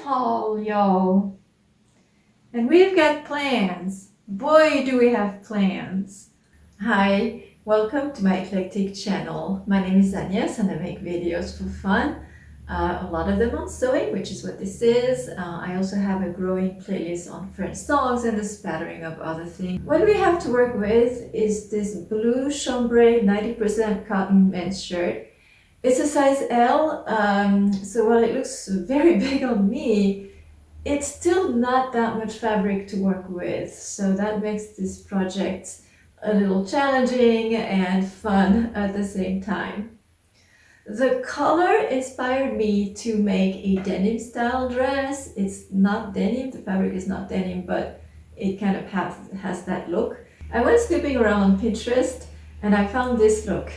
haul, y'all. And we've got plans. Boy, do we have plans. Hi, welcome to my eclectic channel. My name is Agnes and I make videos for fun. A lot of them on sewing, which is what this is. I also have a growing playlist on French songs and a spattering of other things. What we have to work with is this blue chambray 90% cotton men's shirt. It's a size L, so while it looks very big on me, it's still not that much fabric to work with. So that makes this project a little challenging and fun at the same time. The color inspired me to make a denim style dress. It's not denim, the fabric is not denim, but it kind of has that look. I went snooping around on Pinterest and I found this look.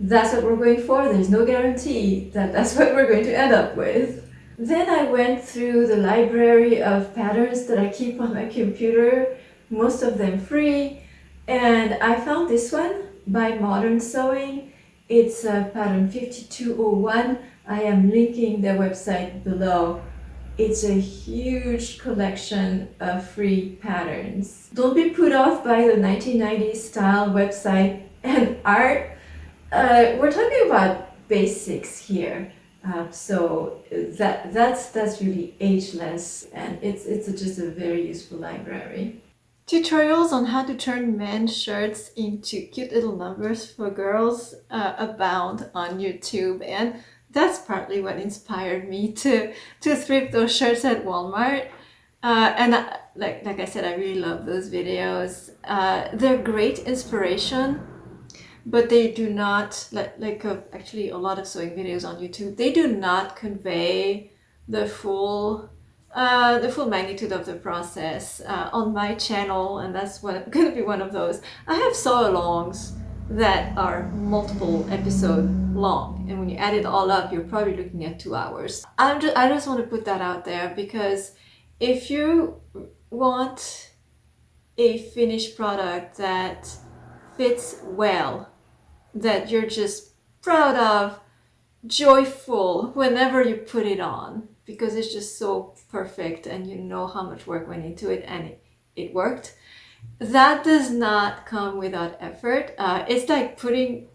That's what we're going for. There's no guarantee that that's what we're going to end up with. Then I went through the library of patterns that I keep on my computer, most of them free, and I found this one by Mondern Sewing. It's pattern 5201. I am linking their website below. It's a huge collection of free patterns. Don't be put off by the 1990s style website and art. We're talking about basics here. So that's really ageless, and it's just a very useful library. Tutorials on how to turn men's shirts into cute little numbers for girls abound on YouTube, and that's partly what inspired me to thrift those shirts at Walmart. Like I said, I really love those videos. They're great inspiration, but they do not, actually a lot of sewing videos on YouTube, they do not convey the full magnitude of the process. On my channel, and that's going to be one of those, I have sew-alongs that are multiple episode long, and when you add it all up, you're probably looking at 2 hours. I just want to put that out there, because if you want a finished product that fits well, that you're just proud of, joyful whenever you put it on, because it's just so perfect and you know how much work went into it and it worked. That does not come without effort. It's like putting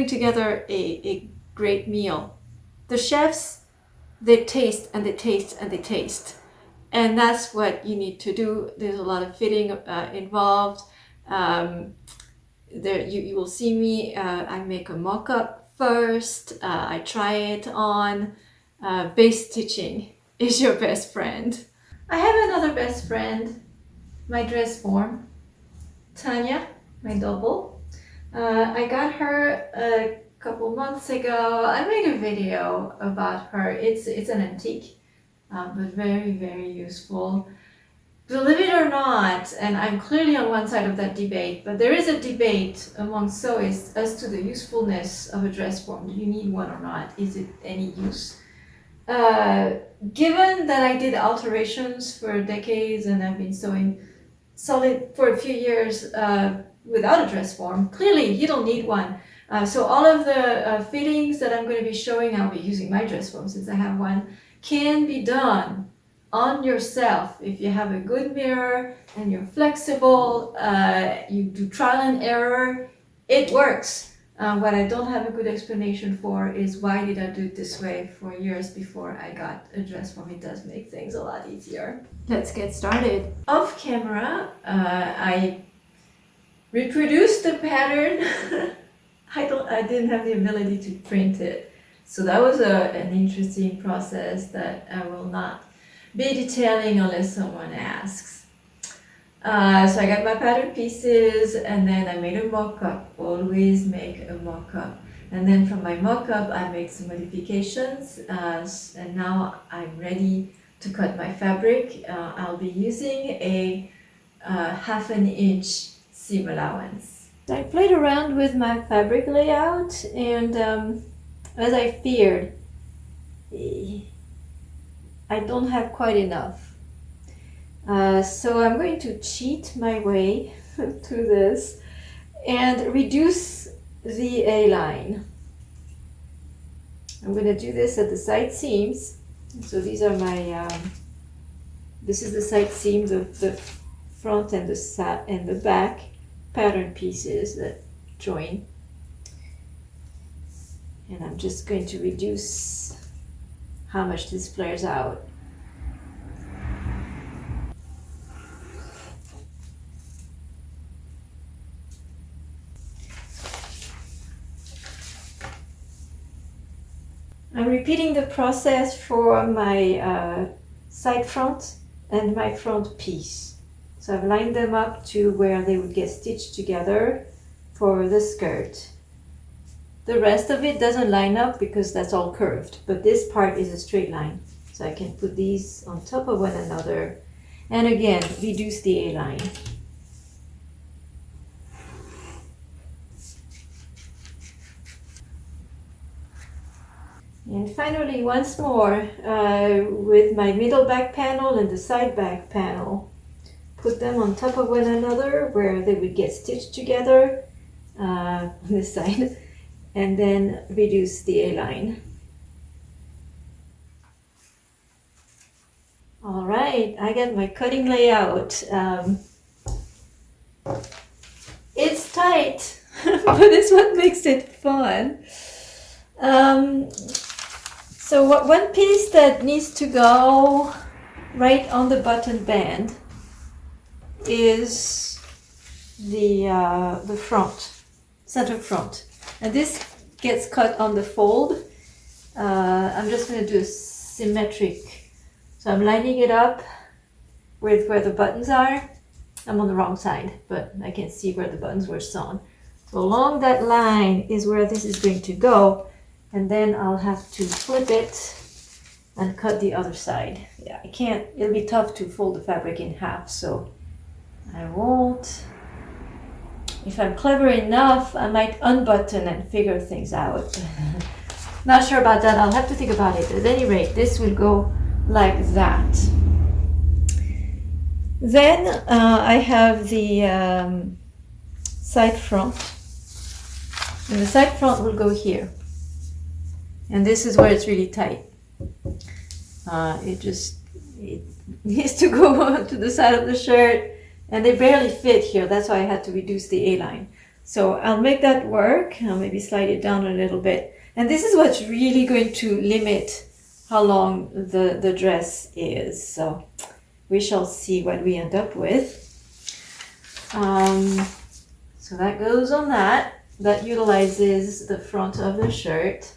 together a great meal. The chefs, they taste and they taste and they taste. And that's what you need to do. There's a lot of fitting involved. You will see me, I make a mock-up first, I try it on. Base stitching is your best friend. I have another best friend, my dress form, Tanya, my double. I got her a couple months ago. I made a video about her. It's an antique, but very, very useful. Believe it or not, and I'm clearly on one side of that debate, but there is a debate among sewists as to the usefulness of a dress form. Do you need one or not? Is it any use? Given that I did alterations for decades and I've been sewing solid for a few years without a dress form, clearly you don't need one. So all of the fittings that I'm going to be showing, I'll be using my dress form since I have one, can be done on yourself if you have a good mirror and you're flexible. You do trial and error, it works. What I don't have a good explanation for is why did I do it this way for years before I got a dress form. It does make things a lot easier. Let's get started. Off camera, I reproduced the pattern. I didn't have the ability to print it. So that was an interesting process that I will not be detailing unless someone asks. So I got my pattern pieces and then I made a mock-up. Always make a mock-up. And then from my mock-up I made some modifications, and now I'm ready to cut my fabric. I'll be using a 1/2 inch seam allowance. I played around with my fabric layout, and as I feared, I don't have quite enough. So I'm going to cheat my way through this and reduce the A-line. I'm going to do this at the side seams So these are my, this is the side seam, the front and the back pattern pieces that join. And I'm just going to reduce how much this flares out. I'm repeating the process for my side front and my front piece. So I've lined them up to where they would get stitched together for the skirt. The rest of it doesn't line up because that's all curved, but this part is a straight line. So I can put these on top of one another and again reduce the A-line. And finally, once more, with my middle back panel and the side back panel, put them on top of one another where they would get stitched together on this side, and then reduce the A-line. All right, I got my cutting layout. It's tight, but it's what makes it fun. So one piece that needs to go right on the button band is the front, center front. And this gets cut on the fold. I'm just going to do a symmetric. So I'm lining it up with where the buttons are. I'm on the wrong side, but I can see where the buttons were sewn. So along that line is where this is going to go. And then I'll have to flip it and cut the other side. Yeah, I can't, it'll be tough to fold the fabric in half, so I won't. If I'm clever enough, I might unbutton and figure things out. Not sure about that, I'll have to think about it. At any rate, this will go like that. Then I have the side front. And the side front will go here. And this is where it's really tight. It needs to go to the side of the shirt, and they barely fit here. That's why I had to reduce the A-line. So I'll make that work. I'll maybe slide it down a little bit. And this is what's really going to limit how long the dress is. So we shall see what we end up with. So that goes on that. That utilizes the front of the shirt.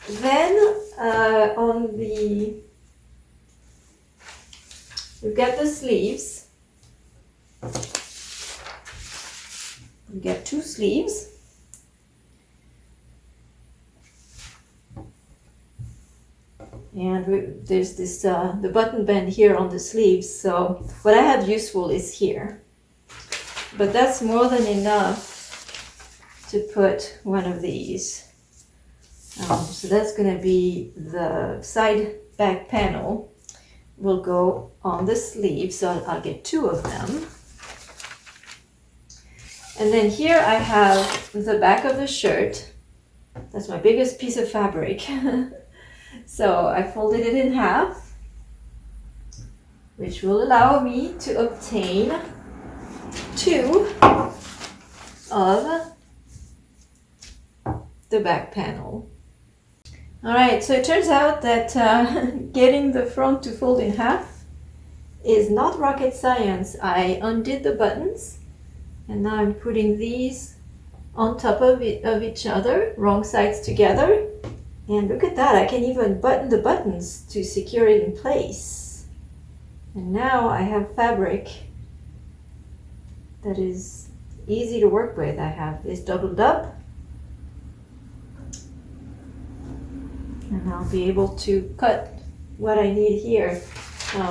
Then we've got the sleeves. We get two sleeves. And there's this the button band here on the sleeves. So what I have useful is here. But that's more than enough to put one of these. So that's going to be the side back panel will go on the sleeve. So I'll get two of them. And then here I have the back of the shirt. That's my biggest piece of fabric. So I folded it in half, which will allow me to obtain two of the back panel. All right, so it turns out that getting the front to fold in half is not rocket science. I undid the buttons, and now I'm putting these on top of each other, wrong sides together. And look at that, I can even button the buttons to secure it in place. And now I have fabric that is easy to work with. I have this doubled up, and I'll be able to cut what I need here.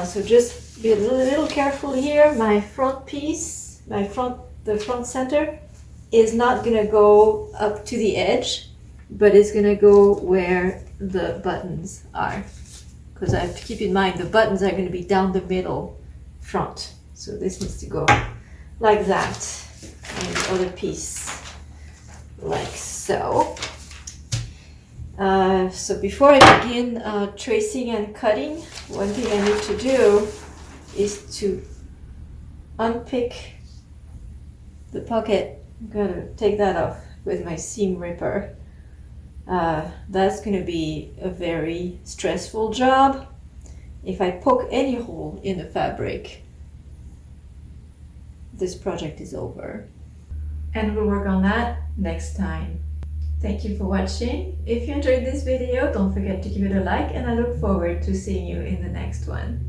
So just be a little careful here. My front piece, the front center is not gonna go up to the edge, but it's gonna go where the buttons are. Because I have to keep in mind the buttons are gonna be down the middle front. So this needs to go like that. And the other piece like so. So before I begin tracing and cutting, one thing I need to do is to unpick the pocket. I'm gonna take that off with my seam ripper. That's gonna be a very stressful job. If I poke any hole in the fabric, this project is over. And we'll work on that next time. Thank you for watching. If you enjoyed this video, don't forget to give it a like, and I look forward to seeing you in the next one.